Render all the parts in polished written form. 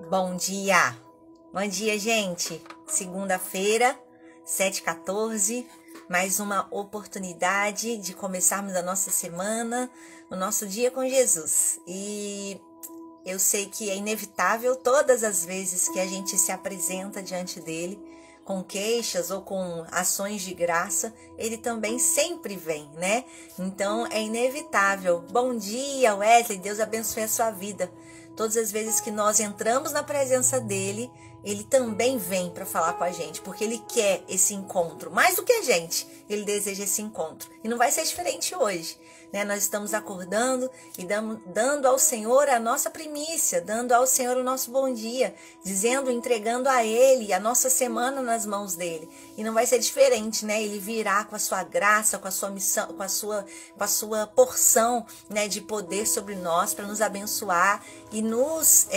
Bom dia! Bom dia, gente! Segunda-feira, 7h14, mais uma oportunidade de começarmos a nossa semana, o nosso dia com Jesus. E eu sei que é inevitável todas as vezes que a gente se apresenta diante dele, com queixas ou com ações de graça, ele também sempre vem, né? Então é inevitável. Bom dia, Wesley, Deus abençoe a sua vida. Todas as vezes que nós entramos na presença dele, ele também vem para falar com a gente, porque ele quer esse encontro, mais do que a gente, ele deseja esse encontro. E não vai ser diferente hoje, né? Nós estamos acordando e dando ao Senhor a nossa primícia, dando ao Senhor o nosso bom dia, dizendo, entregando a ele a nossa semana nas mãos dele. E não vai ser diferente, né? Ele virá com a sua graça, com a sua missão, com a sua porção, né, de poder sobre nós para nos abençoar e nos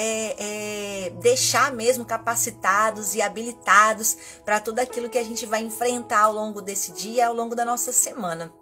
deixar mesmo capacitados e habilitados para tudo aquilo que a gente vai enfrentar ao longo desse dia, ao longo da nossa semana.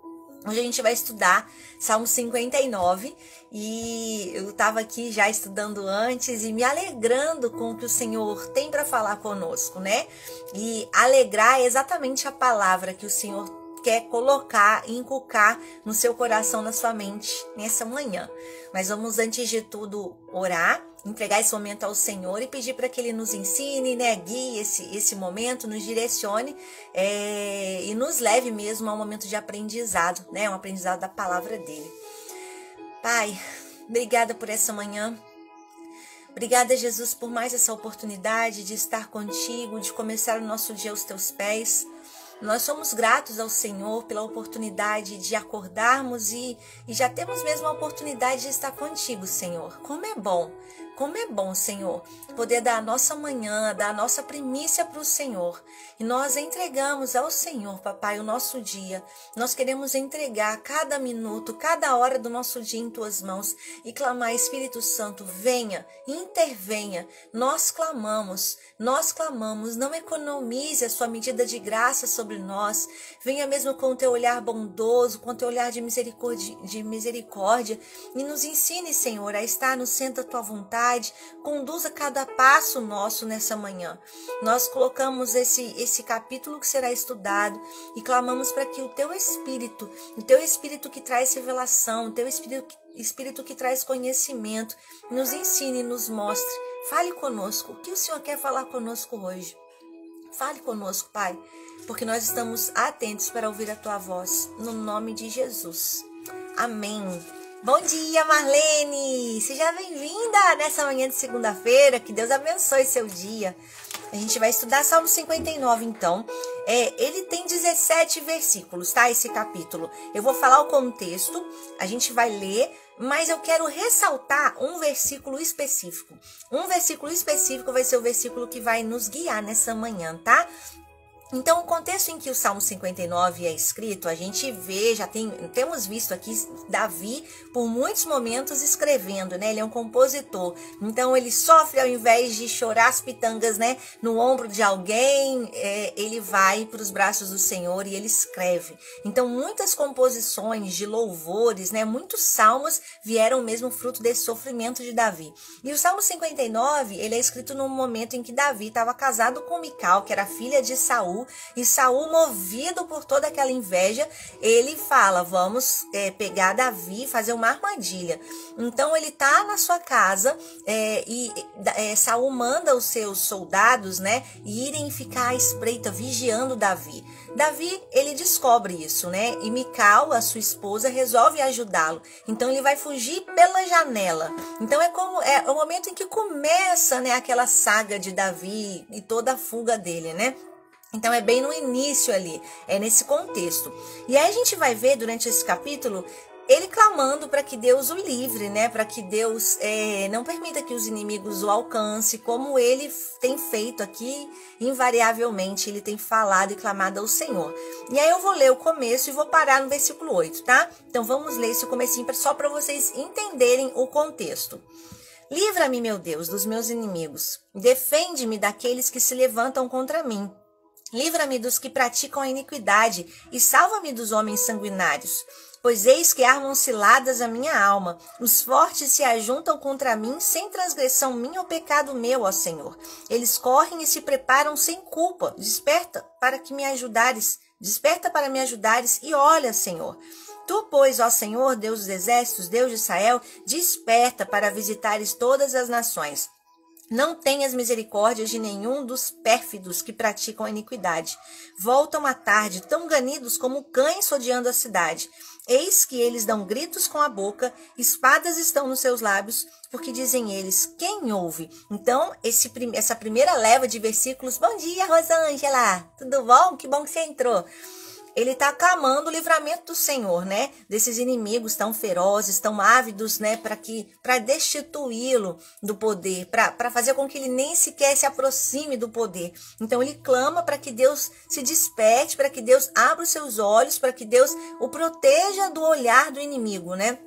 Hoje a gente vai estudar Salmo 59 e eu estava aqui já estudando antes e me alegrando com o que o Senhor tem para falar conosco, né? E alegrar é exatamente a palavra que o Senhor quer colocar e inculcar no seu coração, na sua mente nessa manhã. Mas vamos, antes de tudo, orar, entregar esse momento ao Senhor e pedir para que Ele nos ensine, né, guie esse momento, nos direcione e nos leve mesmo a um momento de aprendizado, né, um aprendizado da palavra dEle. Pai, obrigada por essa manhã. Obrigada, Jesus, por mais essa oportunidade de estar contigo, de começar o nosso dia aos teus pés. Nós somos gratos ao Senhor pela oportunidade de acordarmos e já temos mesmo a oportunidade de estar contigo, Senhor. Como é bom, Senhor, poder dar a nossa manhã, dar a nossa primícia para o Senhor. E nós entregamos ao Senhor, Papai, o nosso dia. Nós queremos entregar cada minuto, cada hora do nosso dia em Tuas mãos e clamar, Espírito Santo, venha, intervenha. Nós clamamos, não economize a Sua medida de graça sobre nós. Venha mesmo com o Teu olhar bondoso, com o Teu olhar de misericórdia e nos ensine, Senhor, a estar no centro da Tua vontade. Conduza cada passo nosso nessa manhã. Nós colocamos esse capítulo que será estudado e clamamos para que o Teu Espírito que traz revelação, o Teu Espírito que traz conhecimento, nos ensine, nos mostre. Fale conosco. O que o Senhor quer falar conosco hoje? Fale conosco, Pai, porque nós estamos atentos para ouvir a Tua voz, no nome de Jesus. Amém. Bom dia, Marlene! Seja bem-vinda nessa manhã de segunda-feira, que Deus abençoe seu dia. A gente vai estudar Salmo 59, então. Ele tem 17 versículos, tá? Esse capítulo. Eu vou falar o contexto, a gente vai ler, mas eu quero ressaltar um versículo específico. Um versículo específico vai ser o versículo que vai nos guiar nessa manhã, tá? Então, o contexto em que o Salmo 59 é escrito, a gente vê, temos visto aqui Davi por muitos momentos escrevendo, né? Ele é um compositor. Então, ele sofre, ao invés de chorar as pitangas, né, no ombro de alguém, ele vai para os braços do Senhor e ele escreve. Então, muitas composições de louvores, né, muitos salmos vieram mesmo fruto desse sofrimento de Davi. E o Salmo 59, ele é escrito no momento em que Davi estava casado com Mical, que era filha de Saul. E Saul, movido por toda aquela inveja, ele fala, vamos pegar Davi e fazer uma armadilha. Então ele está na sua casa Saul manda os seus soldados, né, irem ficar à espreita, vigiando Davi. Davi, ele descobre isso, né, e Mical, a sua esposa, resolve ajudá-lo. Então ele vai fugir pela janela. Então é o momento em que começa, né, aquela saga de Davi e toda a fuga dele, né. Então é bem no início ali, é nesse contexto. E aí a gente vai ver durante esse capítulo ele clamando para que Deus o livre, né? Para que Deus não permita que os inimigos o alcancem, como ele tem feito aqui invariavelmente. Ele tem falado e clamado ao Senhor. E aí eu vou ler o começo e vou parar no versículo 8, tá? Então vamos ler esse comecinho só para vocês entenderem o contexto. Livra-me, meu Deus, dos meus inimigos. Defende-me daqueles que se levantam contra mim. Livra-me dos que praticam a iniquidade e salva-me dos homens sanguinários. Pois eis que armam ciladas a minha alma. Os fortes se ajuntam contra mim, sem transgressão minha ou pecado meu, ó Senhor. Eles correm e se preparam sem culpa. Desperta para me ajudares e olha, Senhor. Tu, pois, ó Senhor, Deus dos exércitos, Deus de Israel, desperta para visitares todas as nações. Não tenhas misericórdia de nenhum dos pérfidos que praticam a iniquidade. Voltam à tarde, tão ganidos como cães rodeando a cidade. Eis que eles dão gritos com a boca, espadas estão nos seus lábios, porque dizem eles, quem ouve? Então, essa primeira leva de versículos, bom dia, Rosângela, tudo bom? Que bom que você entrou. Ele está clamando o livramento do Senhor, né? Desses inimigos tão ferozes, tão ávidos, né? Para destituí-lo do poder, para fazer com que ele nem sequer se aproxime do poder. Então ele clama para que Deus se desperte, para que Deus abra os seus olhos, para que Deus o proteja do olhar do inimigo, né?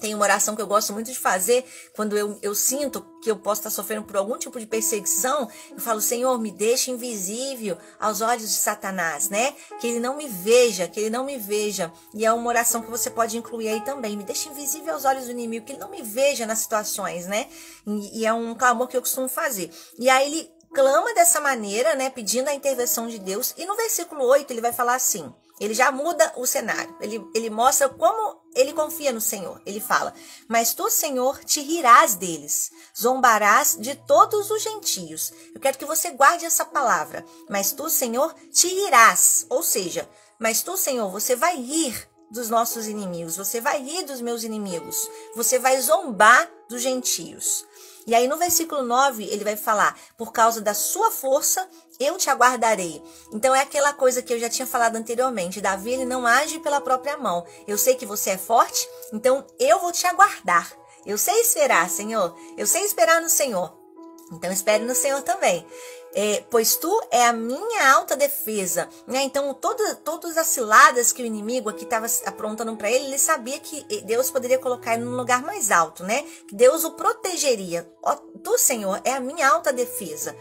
Tem uma oração que eu gosto muito de fazer quando eu sinto que eu posso estar sofrendo por algum tipo de perseguição. Eu falo, Senhor, me deixa invisível aos olhos de Satanás, né? Que ele não me veja, E é uma oração que você pode incluir aí também. Me deixa invisível aos olhos do inimigo, que ele não me veja nas situações, né? E é um clamor que eu costumo fazer. E aí ele clama dessa maneira, né? Pedindo a intervenção de Deus. E no versículo 8 ele vai falar assim. Ele já muda o cenário. Ele mostra como ele confia no Senhor. Ele fala, mas tu, Senhor, te rirás deles, zombarás de todos os gentios. Eu quero que você guarde essa palavra. Mas tu, Senhor, te rirás. Ou seja, mas tu, Senhor, você vai rir dos nossos inimigos. Você vai rir dos meus inimigos. Você vai zombar dos gentios. E aí no versículo 9 ele vai falar, por causa da sua força eu te aguardarei. Então é aquela coisa que eu já tinha falado anteriormente, Davi ele não age pela própria mão. Eu sei que você é forte, então eu vou te aguardar. Eu sei esperar, Senhor, eu sei esperar no Senhor. Então espere no Senhor também. Pois tu é a minha alta defesa, né? Então todas as ciladas que o inimigo aqui estava aprontando para ele sabia que Deus poderia colocar ele num lugar mais alto, né? Que Deus o protegeria. Ó, tu, Senhor, é a minha alta defesa.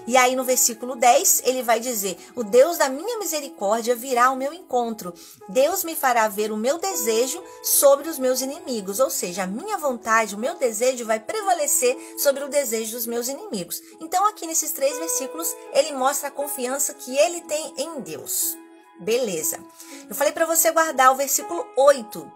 E aí no versículo 10 ele vai dizer, o Deus da minha misericórdia virá ao meu encontro. Deus me fará ver o meu desejo sobre os meus inimigos. Ou seja, a minha vontade, o meu desejo vai prevalecer sobre o desejo dos meus inimigos. Então aqui nesses 3 versículos ele mostra a confiança que ele tem em Deus. Beleza. Eu falei para você guardar o versículo 8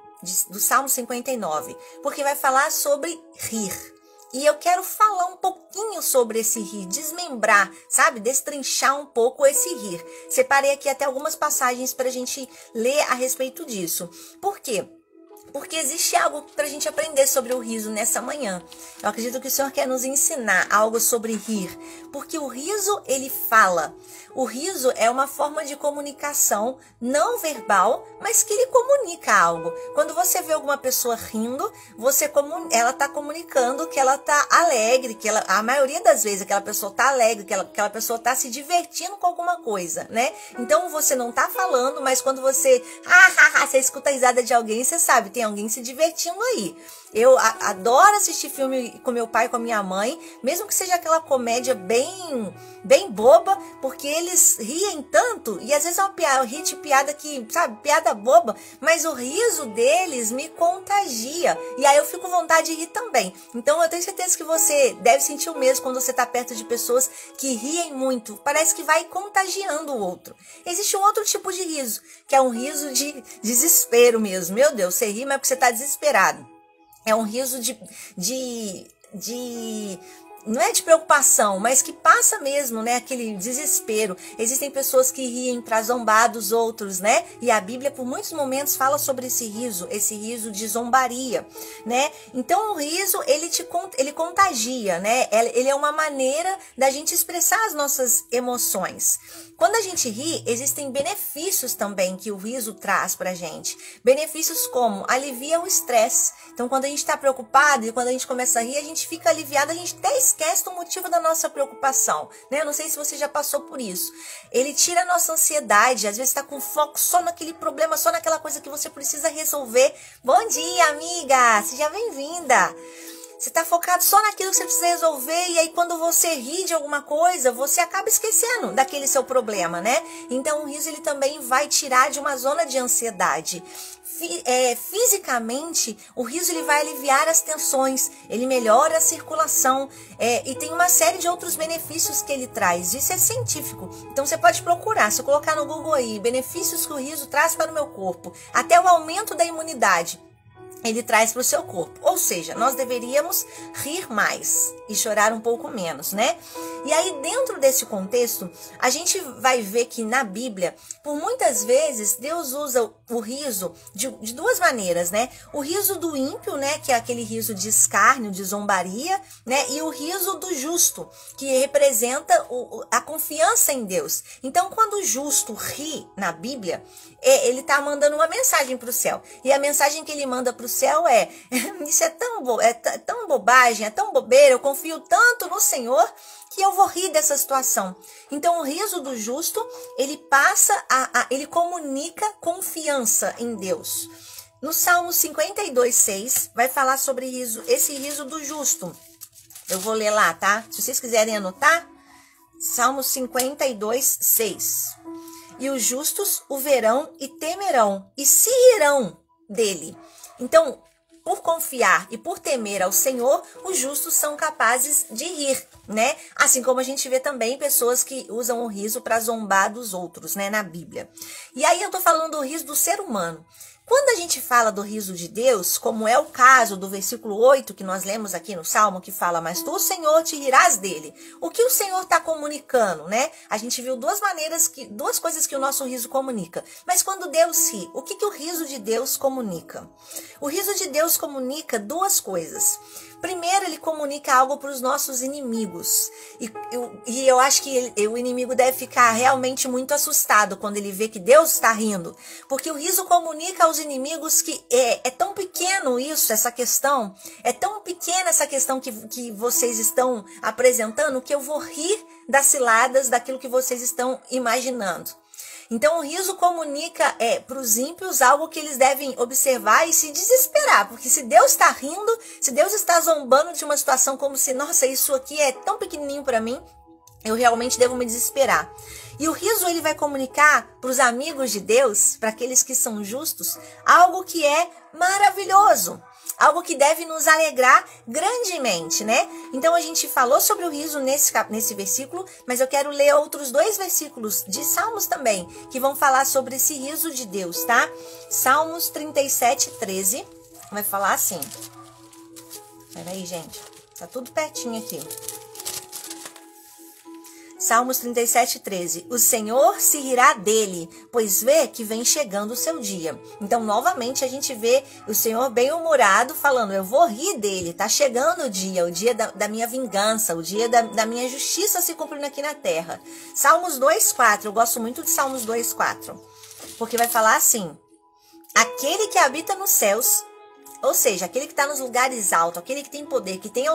do Salmo 59, porque vai falar sobre rir. E eu quero falar um pouquinho sobre esse rir, desmembrar, sabe? Destrinchar um pouco esse rir. Separei aqui até algumas passagens para a gente ler a respeito disso. Por quê? Porque existe algo para a gente aprender sobre o riso nessa manhã. Eu acredito que o Senhor quer nos ensinar algo sobre rir. Porque o riso, ele fala. O riso é uma forma de comunicação não verbal, mas que ele comunica algo. Quando você vê alguma pessoa rindo, ela está comunicando que ela está alegre, que a maioria das vezes aquela pessoa está alegre, que aquela pessoa está se divertindo com alguma coisa, né? Então você não está falando, mas quando você escuta a risada de alguém, você sabe, tem alguém se divertindo aí. Eu adoro assistir filme com meu pai e com a minha mãe, mesmo que seja aquela comédia bem boba, porque eles riem tanto, e às vezes é uma piada que, sabe, piada boba, mas o riso deles me contagia, e aí eu fico com vontade de rir também. Então eu tenho certeza que você deve sentir o mesmo quando você está perto de pessoas que riem muito, parece que vai contagiando o outro. Existe um outro tipo de riso, que é um riso de desespero mesmo. Meu Deus, você ri, mas é porque você está desesperado. É um riso não é de preocupação, mas que passa mesmo, né? Aquele desespero. Existem pessoas que riem para zombar dos outros, né? E a Bíblia, por muitos momentos, fala sobre esse riso de zombaria, né? Então, o riso, ele contagia, né? Ele é uma maneira da gente expressar as nossas emoções. Quando a gente ri, existem benefícios também que o riso traz pra gente. Benefícios como alivia o estresse. Então, quando a gente está preocupado e quando a gente começa a rir, a gente fica aliviado, a gente até esquece do motivo da nossa preocupação, né? Eu não sei se você já passou por isso. Ele tira a nossa ansiedade, às vezes está com foco só naquele problema, só naquela coisa que você precisa resolver. Bom dia, amiga! Seja bem-vinda! Você está focado só naquilo que você precisa resolver, e aí quando você ri de alguma coisa, você acaba esquecendo daquele seu problema, né? Então o riso ele também vai tirar de uma zona de ansiedade. Fisicamente, o riso ele vai aliviar as tensões, ele melhora a circulação, e tem uma série de outros benefícios que ele traz. Isso é científico, então você pode procurar, se eu colocar no Google aí, benefícios que o riso traz para o meu corpo, até o aumento da imunidade, ele traz para o seu corpo. Ou seja, nós deveríamos rir mais e chorar um pouco menos, né? E aí, dentro desse contexto, a gente vai ver que na Bíblia, por muitas vezes, Deus usa o riso de duas maneiras, né? O riso do ímpio, né? Que é aquele riso de escárnio, de zombaria, né? E o riso do justo, que representa a confiança em Deus. Então, quando o justo ri na Bíblia, ele está mandando uma mensagem para o céu. E a mensagem que ele manda para o céu isso é tão bobagem, é tão bobeira, eu confio tanto no Senhor que eu vou rir dessa situação. Então o riso do justo, ele ele comunica confiança em Deus. No Salmo 52:6 vai falar sobre esse riso do justo. Eu vou ler lá, tá? Se vocês quiserem anotar, Salmo 52:6. E os justos o verão e temerão e se irão dele. Então, por confiar e por temer ao Senhor, os justos são capazes de rir, né? Assim como a gente vê também pessoas que usam o riso para zombar dos outros, né, na Bíblia. E aí eu tô falando do riso do ser humano. Quando a gente fala do riso de Deus, como é o caso do versículo 8 que nós lemos aqui no Salmo, que fala, mas tu, Senhor, te rirás dele. O que o Senhor está comunicando, né? A gente viu duas coisas que o nosso riso comunica. Mas quando Deus ri, o que o riso de Deus comunica? O riso de Deus comunica duas coisas. Primeiro, ele comunica algo para os nossos inimigos. E eu acho que o inimigo deve ficar realmente muito assustado quando ele vê que Deus está rindo. Porque o riso comunica aos inimigos que é tão pequeno essa questão. É tão pequena essa questão que vocês estão apresentando que eu vou rir das ciladas daquilo que vocês estão imaginando. Então, o riso comunica para os ímpios algo que eles devem observar e se desesperar. Porque se Deus está rindo, se Deus está zombando de uma situação como se, nossa, isso aqui é tão pequenininho para mim, eu realmente devo me desesperar. E o riso ele vai comunicar para os amigos de Deus, para aqueles que são justos, algo que é maravilhoso. Algo que deve nos alegrar grandemente, né? Então a gente falou sobre o riso nesse versículo, mas eu quero ler outros 2 versículos de Salmos também, que vão falar sobre esse riso de Deus, tá? Salmos 37:13 vai falar assim. Peraí, gente, tá tudo pertinho aqui. Salmos 37:13. O Senhor se rirá dele, pois vê que vem chegando o seu dia. Então, novamente, a gente vê o Senhor bem-humorado falando, eu vou rir dele, tá chegando o dia da minha vingança, o dia da minha justiça se cumprindo aqui na terra. Salmos 2:4, eu gosto muito de Salmos 2:4, porque vai falar assim, aquele que habita nos céus, ou seja, aquele que está nos lugares altos, aquele que tem poder, que tem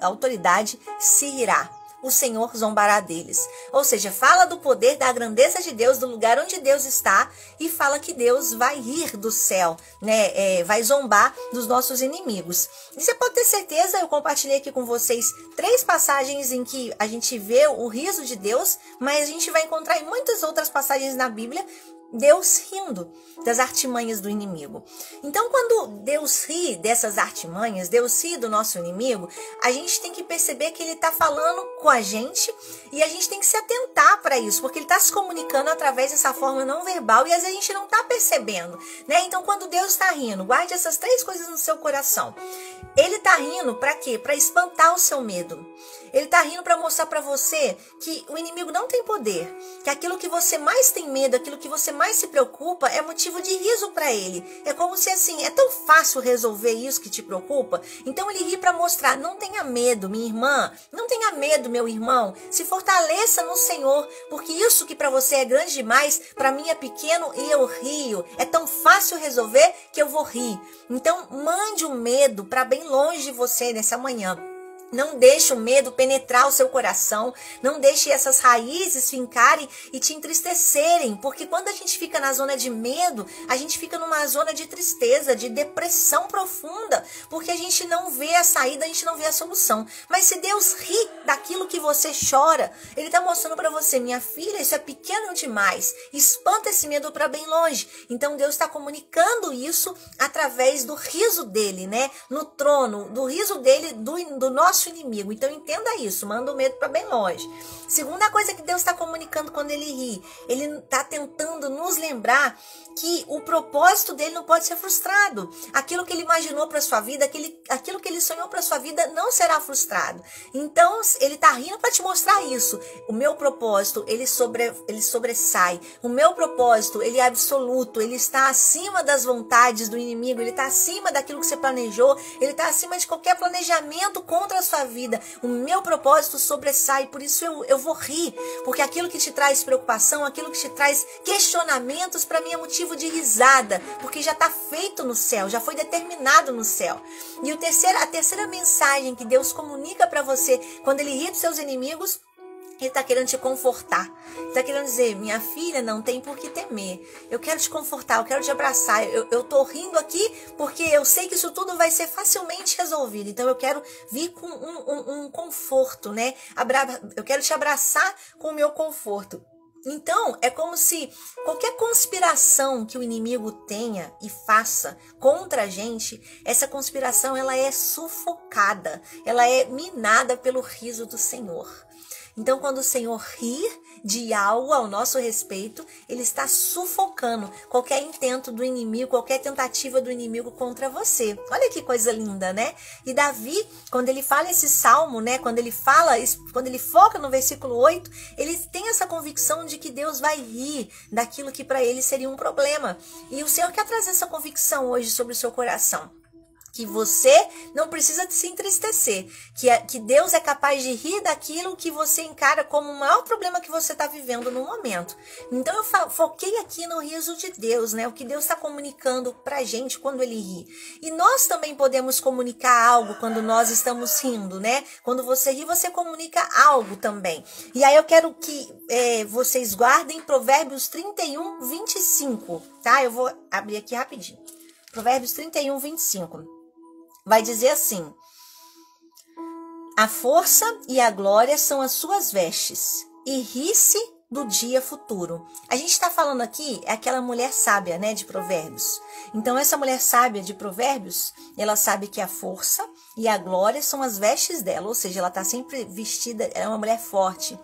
autoridade, se irá. O Senhor zombará deles. Ou seja, fala do poder, da grandeza de Deus, do lugar onde Deus está, e fala que Deus vai rir do céu, né? Vai zombar dos nossos inimigos. E você pode ter certeza, eu compartilhei aqui com vocês 3 passagens em que a gente vê o riso de Deus, mas a gente vai encontrar em muitas outras passagens na Bíblia Deus rindo das artimanhas do inimigo. Então, quando Deus ri dessas artimanhas, Deus ri do nosso inimigo, a gente tem que perceber que ele está falando com a gente e a gente tem que se atentar para isso, porque ele está se comunicando através dessa forma não verbal e às vezes a gente não está percebendo, né? Então, quando Deus está rindo, guarde essas 3 coisas no seu coração. Ele está rindo para quê? Para espantar o seu medo. Ele está rindo para mostrar para você que o inimigo não tem poder, que aquilo que você mais tem medo, aquilo que você mais se preocupa é motivo de riso para ele. É como se assim, é tão fácil resolver isso que te preocupa. Então ele ri para mostrar, não tenha medo, minha irmã, não tenha medo, meu irmão, se fortaleça no Senhor, porque isso que para você é grande demais, para mim é pequeno e eu rio. É tão fácil resolver que eu vou rir. Então mande o medo para bem longe de você nessa manhã. Não deixe o medo penetrar o seu coração, não deixe essas raízes fincarem e te entristecerem, porque quando a gente fica na zona de medo, a gente fica numa zona de tristeza, de depressão profunda, porque a gente não vê a saída, a gente não vê a solução. Mas se Deus ri daquilo que você chora, Ele está mostrando para você, minha filha, isso é pequeno demais, espanta esse medo para bem longe. Então Deus está comunicando isso através do riso dele, né? No trono, do riso dele, do nosso inimigo. Então entenda isso, manda o medo para bem longe. Segunda coisa que Deus está comunicando quando Ele ri, Ele está tentando nos lembrar que o propósito dele não pode ser frustrado. Aquilo que Ele imaginou para sua vida, aquilo que Ele sonhou para sua vida não será frustrado. Então Ele está rindo para te mostrar isso. O meu propósito, ele sobressai. O meu propósito, ele é absoluto. Ele está acima das vontades do inimigo. Ele está acima daquilo que você planejou. Ele está acima de qualquer planejamento contra a sua vida. O meu propósito sobressai. Por isso eu vou rir. Porque aquilo que te traz preocupação, aquilo que te traz questionamentos, para mim é motivo de risada. Porque já está feito no céu. Já foi determinado no céu. E a terceira mensagem que Deus comunica para você quando Ele ri dos seus inimigos, Ele está querendo te confortar. Ele está querendo dizer, minha filha, não tem por que temer. Eu quero te confortar, eu quero te abraçar. Eu estou rindo aqui porque eu sei que isso tudo vai ser facilmente resolvido. Então eu quero vir com um conforto, né? Eu quero te abraçar com o meu conforto. Então, é como se qualquer conspiração que o inimigo tenha e faça contra a gente, essa conspiração ela é sufocada, ela é minada pelo riso do Senhor. Então, quando o Senhor rir de algo ao nosso respeito, Ele está sufocando qualquer intento do inimigo, qualquer tentativa do inimigo contra você. Olha que coisa linda, né? E Davi, quando ele fala esse salmo, né? Quando ele foca no versículo 8, ele tem essa convicção de que Deus vai rir daquilo que para ele seria um problema. E o Senhor quer trazer essa convicção hoje sobre o seu coração. Que você não precisa se entristecer, que Deus é capaz de rir daquilo que você encara como o maior problema que você está vivendo no momento. Então eu foquei aqui no riso de Deus, né? O que Deus está comunicando pra gente quando Ele ri. E nós também podemos comunicar algo quando nós estamos rindo, né? Quando você ri, você comunica algo também. E aí eu quero que vocês guardem Provérbios 31, 25, tá? Eu vou abrir aqui rapidinho. Provérbios 31, 25. Vai dizer assim: a força e a glória são as suas vestes, e ri-se do dia futuro. A gente está falando aqui, é aquela mulher sábia, né, de Provérbios. Então, essa mulher sábia de Provérbios, ela sabe que a força e a glória são as vestes dela, ou seja, ela está sempre vestida, ela é uma mulher forte.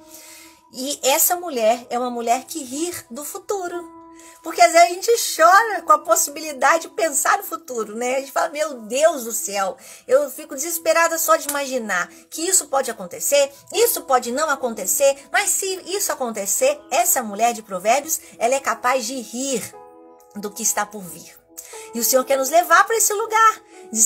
E essa mulher é uma mulher que ri do futuro. Porque às vezes a gente chora com a possibilidade de pensar no futuro, né? A gente fala, meu Deus do céu, eu fico desesperada só de imaginar que isso pode acontecer, isso pode não acontecer, mas se isso acontecer, essa mulher de Provérbios, ela é capaz de rir do que está por vir. E o Senhor quer nos levar para esse lugar.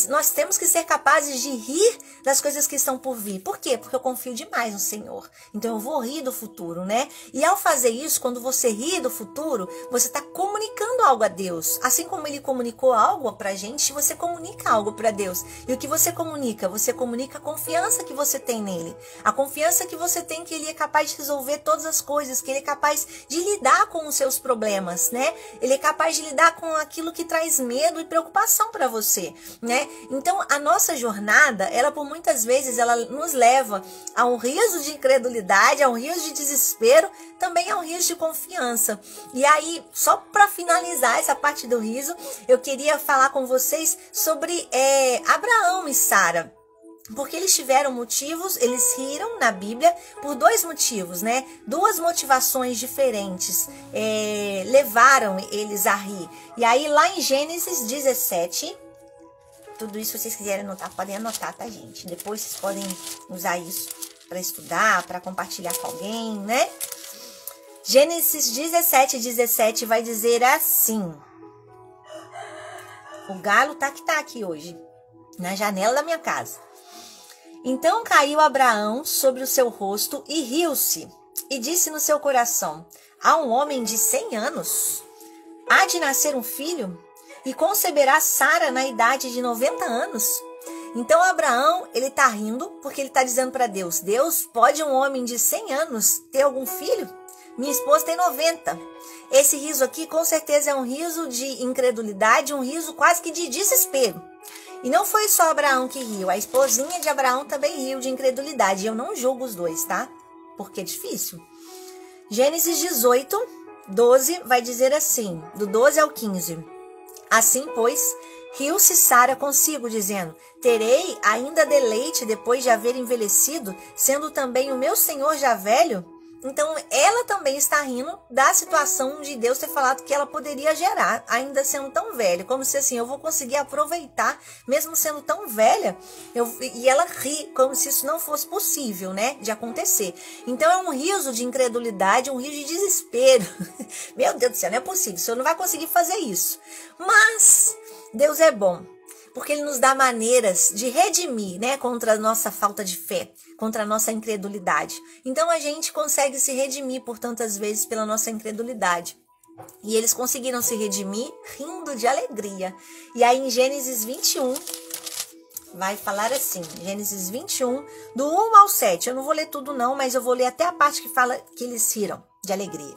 Nós temos que ser capazes de rir das coisas que estão por vir. Por quê? Porque eu confio demais no Senhor. Então eu vou rir do futuro, né? E ao fazer isso, quando você ri do futuro, você está comunicando algo a Deus. Assim como Ele comunicou algo pra gente, você comunica algo para Deus. E o que você comunica? Você comunica a confiança que você tem nele. A confiança que você tem que Ele é capaz de resolver todas as coisas, que Ele é capaz de lidar com os seus problemas, né? Ele é capaz de lidar com aquilo que traz medo e preocupação para você, né? Então, a nossa jornada, ela por muitas vezes, ela nos leva a um riso de incredulidade, a um riso de desespero, também a um riso de confiança. E aí, só para finalizar essa parte do riso, eu queria falar com vocês sobre Abraão e Sara. Porque eles tiveram motivos, eles riram na Bíblia por dois motivos, né? Duas motivações diferentes levaram eles a rir. E aí, lá em Gênesis 17... Tudo isso, se vocês quiserem anotar, podem anotar, tá, gente? Depois vocês podem usar isso para estudar, para compartilhar com alguém, né? Gênesis 17 vai dizer assim. O galo tá aqui hoje, na janela da minha casa. Então caiu Abraão sobre o seu rosto e riu-se, e disse no seu coração: há um homem de 100 anos? Há de nascer um filho? E conceberá Sara na idade de 90 anos? Então Abraão, ele tá rindo porque ele tá dizendo para Deus, Deus, pode um homem de 100 anos ter algum filho? Minha esposa tem 90. Esse riso aqui com certeza é um riso de incredulidade, um riso quase que de desespero. E não foi só Abraão que riu, a esposinha de Abraão também riu de incredulidade. Eu não julgo os dois, tá? Porque é difícil. Gênesis 18, 12 vai dizer assim, do 12 ao 15. Assim, pois, riu-se Sara consigo, dizendo, terei ainda deleite depois de haver envelhecido, sendo também o meu senhor já velho? Então, ela também está rindo da situação de Deus ter falado que ela poderia gerar, ainda sendo tão velha. Como se assim, eu vou conseguir aproveitar, mesmo sendo tão velha. E ela ri, como se isso não fosse possível, né, de acontecer. Então, é um riso de incredulidade, um riso de desespero. Meu Deus do céu, não é possível, o senhor não vai conseguir fazer isso. Mas, Deus é bom. Porque ele nos dá maneiras de redimir, né, contra a nossa falta de fé, contra a nossa incredulidade. Então a gente consegue se redimir por tantas vezes pela nossa incredulidade. E eles conseguiram se redimir rindo de alegria. E aí em Gênesis 21, vai falar assim, Gênesis 21, do 1 ao 7. Eu não vou ler tudo não, mas eu vou ler até a parte que fala que eles riram de alegria.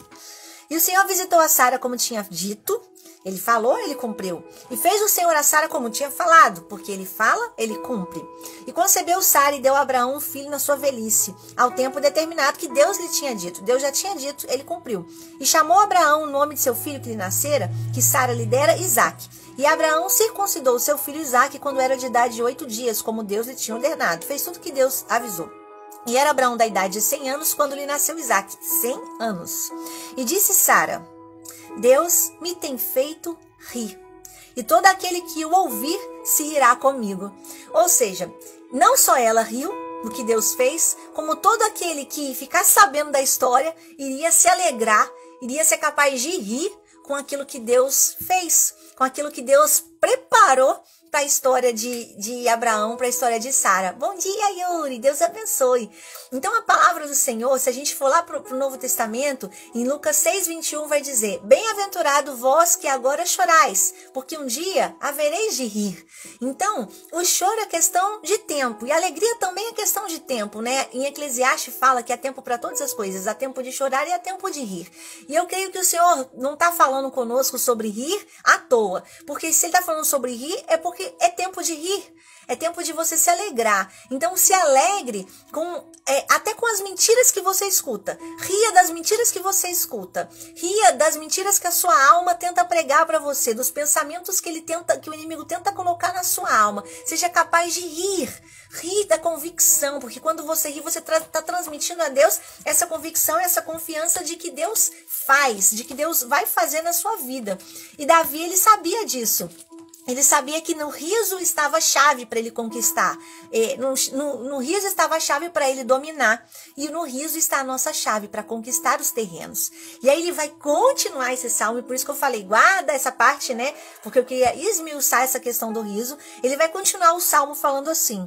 E o Senhor visitou a Sara como tinha dito. Ele falou, ele cumpriu. E fez o Senhor a Sara como tinha falado, porque ele fala, ele cumpre. E concebeu Sara e deu a Abraão um filho na sua velhice, ao tempo determinado que Deus lhe tinha dito. Deus já tinha dito, ele cumpriu. E chamou Abraão o nome de seu filho que lhe nascera, que Sara lhe dera, Isaque. E Abraão circuncidou seu filho Isaque quando era de idade de 8 dias, como Deus lhe tinha ordenado. Fez tudo que Deus avisou. E era Abraão da idade de 100 anos quando lhe nasceu Isaque. 100 anos. E disse Sara, Deus me tem feito rir, e todo aquele que o ouvir se irá comigo. Ou seja, não só ela riu do que Deus fez, como todo aquele que ficar sabendo da história iria se alegrar, iria ser capaz de rir com aquilo que Deus fez, com aquilo que Deus preparou para a história de Abraão, para a história de Sara. Bom dia, Yuri, Deus abençoe. Então a palavra do Senhor, se a gente for lá para o Novo Testamento, em Lucas 6:21 vai dizer, bem-aventurado vós que agora chorais, porque um dia havereis de rir. Então, o choro é questão de tempo, e a alegria também é questão de tempo, né? Em Eclesiastes fala que há tempo para todas as coisas, há tempo de chorar e há tempo de rir. E eu creio que o Senhor não está falando conosco sobre rir à toa, porque se ele está falando sobre rir, é porque é tempo de rir, é tempo de você se alegrar. Então se alegre até com as mentiras que você escuta. Ria das mentiras que você escuta. Ria das mentiras que a sua alma tenta pregar para você, dos pensamentos que o inimigo tenta colocar na sua alma. Seja capaz de rir. Rir da convicção, porque quando você ri, você está transmitindo a Deus essa convicção, essa confiança de que Deus faz, de que Deus vai fazer na sua vida. E Davi, ele sabia disso. Ele sabia que no riso estava a chave para ele conquistar. No riso estava a chave para ele dominar. E no riso está a nossa chave para conquistar os terrenos. E aí ele vai continuar esse salmo. E por isso que eu falei, guarda essa parte, né? Porque eu queria esmiuçar essa questão do riso. Ele vai continuar o salmo falando assim.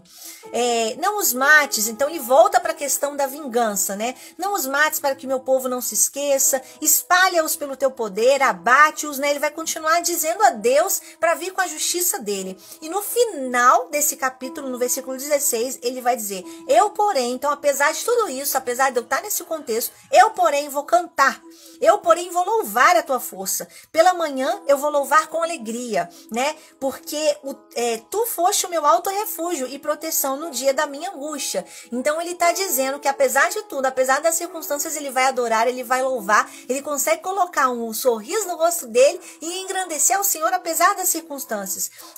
Não os mates. Então ele volta para a questão da vingança, né? Não os mates para que meu povo não se esqueça. Espalha-os pelo teu poder. Abate-os, né? Ele vai continuar dizendo a Deus para vir com a justiça dele. E no final desse capítulo, no versículo 16, ele vai dizer, eu porém, então apesar de tudo isso, apesar de eu estar nesse contexto, eu porém vou cantar, eu porém vou louvar a tua força, pela manhã eu vou louvar com alegria, né, porque tu foste o meu alto refúgio e proteção no dia da minha angústia. Então ele está dizendo que apesar de tudo, apesar das circunstâncias, ele vai adorar, ele vai louvar, ele consegue colocar um sorriso no rosto dele e engrandecer ao Senhor apesar das circunstâncias.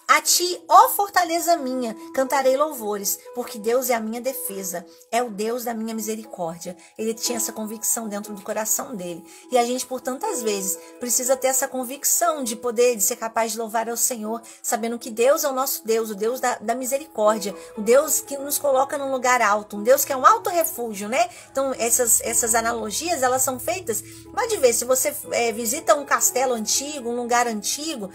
A ti, ó fortaleza minha, cantarei louvores, porque Deus é a minha defesa, é o Deus da minha misericórdia. Ele tinha essa convicção dentro do coração dele. E a gente, por tantas vezes, precisa ter essa convicção de ser capaz de louvar ao Senhor, sabendo que Deus é o nosso Deus, o Deus da misericórdia, o Deus que nos coloca num lugar alto, um Deus que é um alto refúgio, né? Então, essas analogias, elas são feitas, pode ver, se você visita um castelo antigo, um lugar antigo,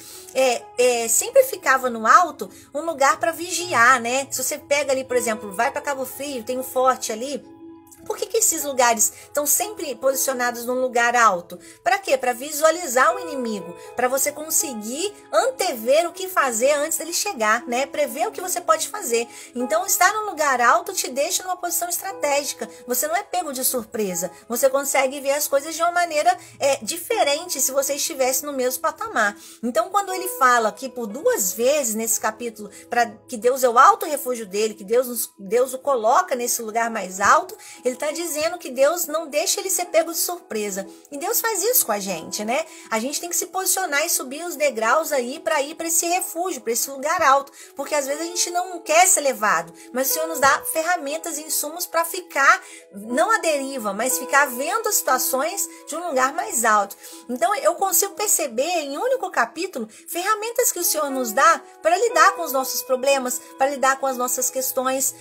sempre ficava no alto um lugar para vigiar, né? Se você pega ali, por exemplo, vai para Cabo Frio, tem um forte ali. Por que esses lugares estão sempre posicionados num lugar alto? Para quê? Para visualizar o inimigo, para você conseguir antever o que fazer antes dele chegar, né? Prever o que você pode fazer. Então, estar num lugar alto te deixa numa posição estratégica. Você não é pego de surpresa. Você consegue ver as coisas de uma maneira diferente se você estivesse no mesmo patamar. Então, quando ele fala que por 2 vezes nesse capítulo, para que Deus é o alto refúgio dele, que Deus o coloca nesse lugar mais alto, ele está dizendo que Deus não deixa ele ser pego de surpresa. E Deus faz isso com a gente, né? A gente tem que se posicionar e subir os degraus aí para ir para esse refúgio, para esse lugar alto, porque às vezes a gente não quer ser levado, mas o Senhor nos dá ferramentas e insumos para ficar, não à deriva, mas ficar vendo as situações de um lugar mais alto. Então eu consigo perceber em um único capítulo ferramentas que o Senhor nos dá para lidar com os nossos problemas, para lidar com as nossas questões,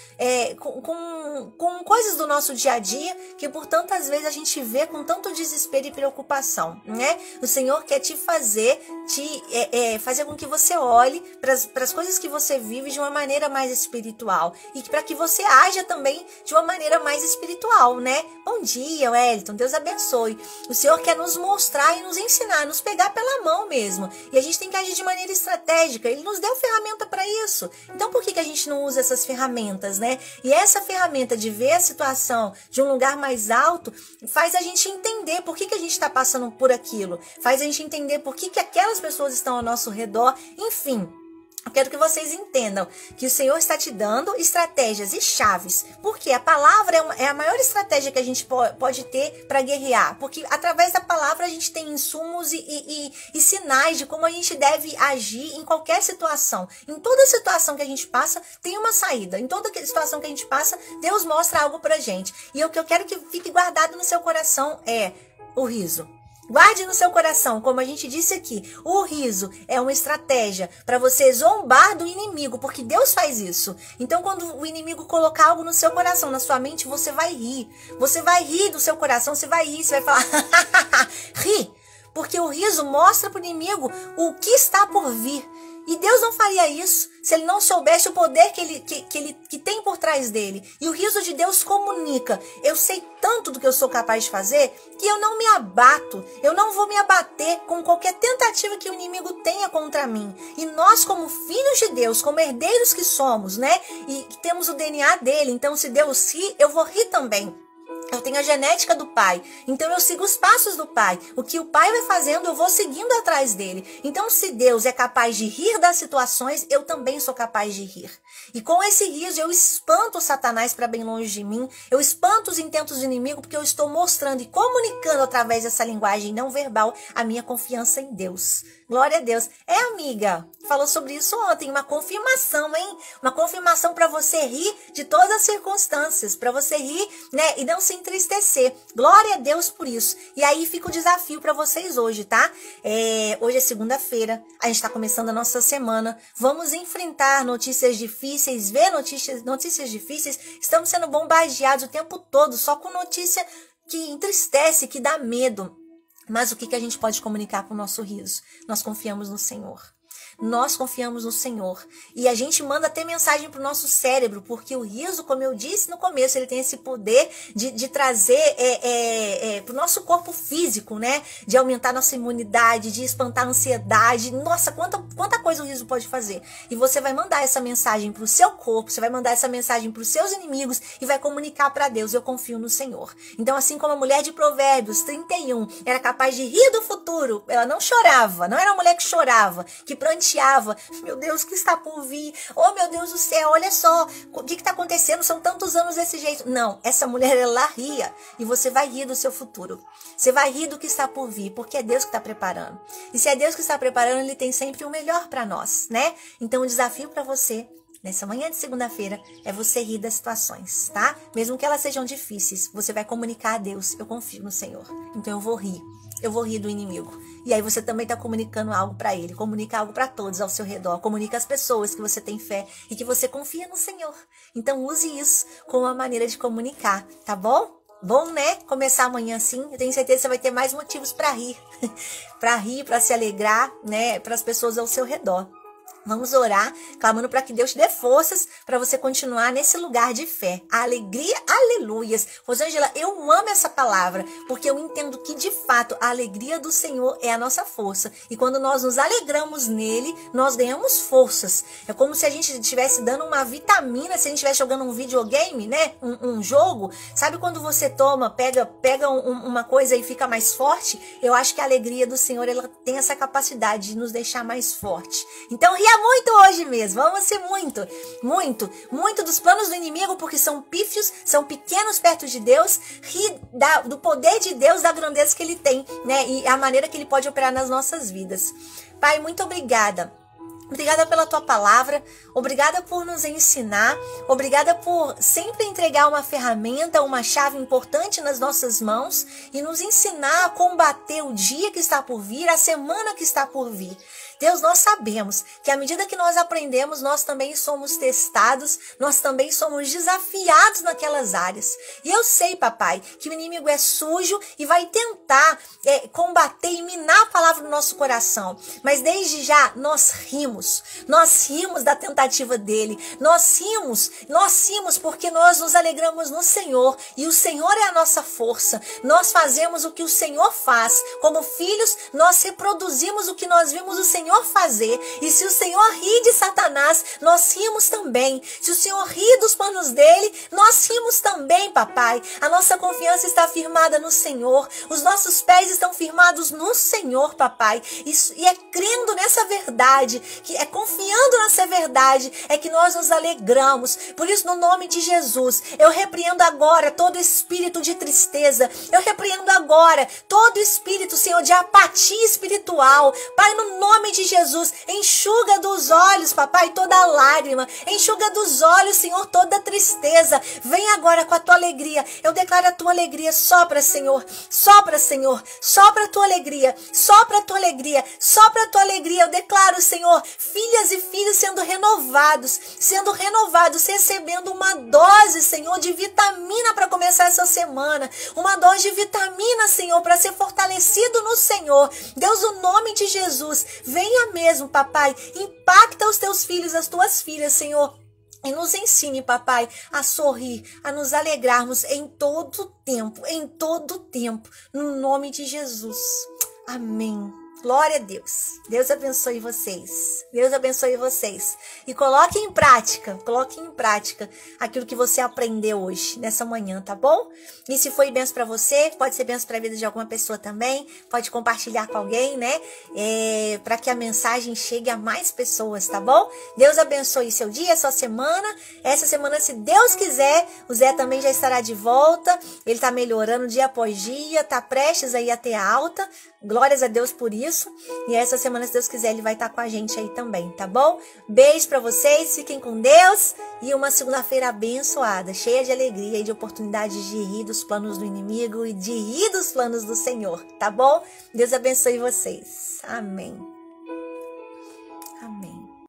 com coisas do nosso dia a dia que por tantas vezes a gente vê com tanto desespero e preocupação, né? O Senhor quer te fazer com que você olhe para as coisas que você vive de uma maneira mais espiritual e para que você haja também de uma maneira mais espiritual, né? Bom dia, Wellington, Deus abençoe. O Senhor quer nos mostrar e nos ensinar, nos pegar pela mão mesmo, e a gente tem que agir de maneira estratégica. Ele nos deu ferramenta para isso. Então por que a gente não usa essas ferramentas, né? E essa ferramenta de ver a situação de um lugar mais alto faz a gente entender por que a gente está passando por aquilo, faz a gente entender por que aquelas pessoas estão ao nosso redor, enfim. Eu quero que vocês entendam que o Senhor está te dando estratégias e chaves, porque a palavra é a maior estratégia que a gente pode ter para guerrear, porque através da palavra a gente tem insumos e sinais de como a gente deve agir em qualquer situação. Em toda situação que a gente passa, tem uma saída. Em toda situação que a gente passa, Deus mostra algo pra gente. E o que eu quero que fique guardado no seu coração é o riso. Guarde no seu coração, como a gente disse aqui, o riso é uma estratégia para você zombar do inimigo, porque Deus faz isso. Então, quando o inimigo colocar algo no seu coração, na sua mente, você vai rir. Você vai rir do seu coração, você vai rir, você vai falar, ri. Porque o riso mostra para o inimigo o que está por vir. E Deus não faria isso se ele não soubesse o poder que tem por trás dele. E o riso de Deus comunica. Eu sei tanto do que eu sou capaz de fazer que eu não me abato. Eu não vou me abater com qualquer tentativa que o inimigo tenha contra mim. E nós, como filhos de Deus, como herdeiros que somos, né? E que temos o DNA dele. Então, se Deus ri, eu vou rir também. Eu tenho a genética do pai, então eu sigo os passos do pai. O que o pai vai fazendo, eu vou seguindo atrás dele. Então, se Deus é capaz de rir das situações, eu também sou capaz de rir. E com esse riso, eu espanto o Satanás para bem longe de mim. Eu espanto os intentos do inimigo, porque eu estou mostrando e comunicando através dessa linguagem não verbal a minha confiança em Deus. Glória a Deus. Amiga, falou sobre isso ontem, uma confirmação, hein? Uma confirmação para você rir de todas as circunstâncias, para você rir, né? E não se entristecer. Glória a Deus por isso. E aí fica o desafio para vocês hoje, tá? Hoje é segunda-feira, a gente está começando a nossa semana. Vamos enfrentar notícias difíceis, ver notícias difíceis. Estamos sendo bombardeados o tempo todo, só com notícia que entristece, que dá medo. Mas o que a gente pode comunicar com o nosso riso? Nós confiamos no Senhor. Nós confiamos no Senhor. E a gente manda até mensagem para o nosso cérebro, porque o riso, como eu disse no começo, ele tem esse poder de trazer para o nosso corpo físico, né? De aumentar nossa imunidade, de espantar a ansiedade. Nossa, quanta coisa o riso pode fazer. E você vai mandar essa mensagem para o seu corpo, você vai mandar essa mensagem para os seus inimigos e vai comunicar para Deus, eu confio no Senhor. Então, assim como a mulher de Provérbios 31 era capaz de rir do futuro, ela não chorava, não era uma mulher que chorava, que pranteava. Meu Deus, o que está por vir? Oh, meu Deus do céu, olha só, o que está acontecendo? São tantos anos desse jeito. Não, essa mulher, ela ria. E você vai rir do seu futuro. Você vai rir do que está por vir, porque é Deus que está preparando. E se é Deus que está preparando, Ele tem sempre o melhor para nós, né? Então, o desafio para você, nessa manhã de segunda-feira, é você rir das situações, tá? Mesmo que elas sejam difíceis, você vai comunicar a Deus, eu confio no Senhor. Então, eu vou rir. Eu vou rir do inimigo. E aí você também está comunicando algo para ele. Comunica algo para todos ao seu redor. Comunica às pessoas que você tem fé e que você confia no Senhor. Então use isso como uma maneira de comunicar, tá bom? Bom, né? Começar amanhã assim. Eu tenho certeza que você vai ter mais motivos para rir. Para rir, para se alegrar, né? Para as pessoas ao seu redor. Vamos orar, clamando para que Deus te dê forças para você continuar nesse lugar de fé. A alegria, aleluias. Rosângela, eu amo essa palavra, porque eu entendo que, de fato, a alegria do Senhor é a nossa força. E quando nós nos alegramos nele, nós ganhamos forças. É como se a gente estivesse dando uma vitamina, se a gente estivesse jogando um videogame, né? Um jogo. Sabe quando você pega uma coisa e fica mais forte? Eu acho que a alegria do Senhor, ela tem essa capacidade de nos deixar mais forte. Então, ria muito hoje mesmo, vamos ser muito dos planos do inimigo, porque são pífios, são pequenos perto de Deus. Ri do poder de Deus, da grandeza que ele tem, né, e a maneira que ele pode operar nas nossas vidas. Pai, muito obrigada. Obrigada pela tua palavra, obrigada por nos ensinar, obrigada por sempre entregar uma ferramenta, uma chave importante nas nossas mãos e nos ensinar a combater o dia que está por vir, a semana que está por vir. Deus, nós sabemos que à medida que nós aprendemos, nós também somos testados, nós também somos desafiados naquelas áreas. E eu sei, papai, que o inimigo é sujo e vai tentar combater e minar a palavra do nosso coração. Mas desde já, nós rimos da tentativa dele, nós rimos porque nós nos alegramos no Senhor e o Senhor é a nossa força. Nós fazemos o que o Senhor faz. Como filhos, nós reproduzimos o que nós vimos o Senhor fazer. E se o Senhor ri de Satanás, nós rimos também. Se o Senhor ri dos planos dele, nós rimos também, papai. A nossa confiança está firmada no Senhor. Os nossos pés estão firmados no Senhor, papai. E é crendo nessa verdade, que é confiando nessa verdade, é que nós nos alegramos. Por isso, no nome de Jesus, eu repreendo agora todo espírito de tristeza. Eu repreendo agora todo espírito, Senhor, de apatia espiritual. Pai, no nome de Jesus, enxuga dos olhos, papai, toda lágrima, enxuga dos olhos, Senhor, toda tristeza. Vem agora com a tua alegria. Eu declaro a tua alegria. Sopra, Senhor, sopra, Senhor, sopra a tua alegria, sopra a tua alegria, sopra a tua alegria. Eu declaro, Senhor, filhas e filhos sendo renovados, recebendo uma dose, Senhor, de vitamina para começar essa semana, uma dose de vitamina, Senhor, para ser fortalecido no Senhor. Deus, no nome de Jesus, venha mesmo, papai, impacta os teus filhos, as tuas filhas, Senhor, e nos ensine, papai, a sorrir, a nos alegrarmos em todo tempo, no nome de Jesus. Amém. Glória a Deus. Deus abençoe vocês. Deus abençoe vocês. E coloque em prática aquilo que você aprendeu hoje, nessa manhã, tá bom? E se foi bênção para você, pode ser bênção para a vida de alguma pessoa também. Pode compartilhar com alguém, né? Para que a mensagem chegue a mais pessoas, tá bom? Deus abençoe seu dia, sua semana. Essa semana, se Deus quiser, o Zé também já estará de volta. Ele tá melhorando dia após dia, tá prestes aí a ter alta. Glórias a Deus por isso. E essa semana, se Deus quiser, ele vai estar com a gente aí também, tá bom? Beijo pra vocês, fiquem com Deus. E uma segunda-feira abençoada, cheia de alegria e de oportunidades de rir dos planos do inimigo e de rir dos planos do Senhor, tá bom? Deus abençoe vocês. Amém.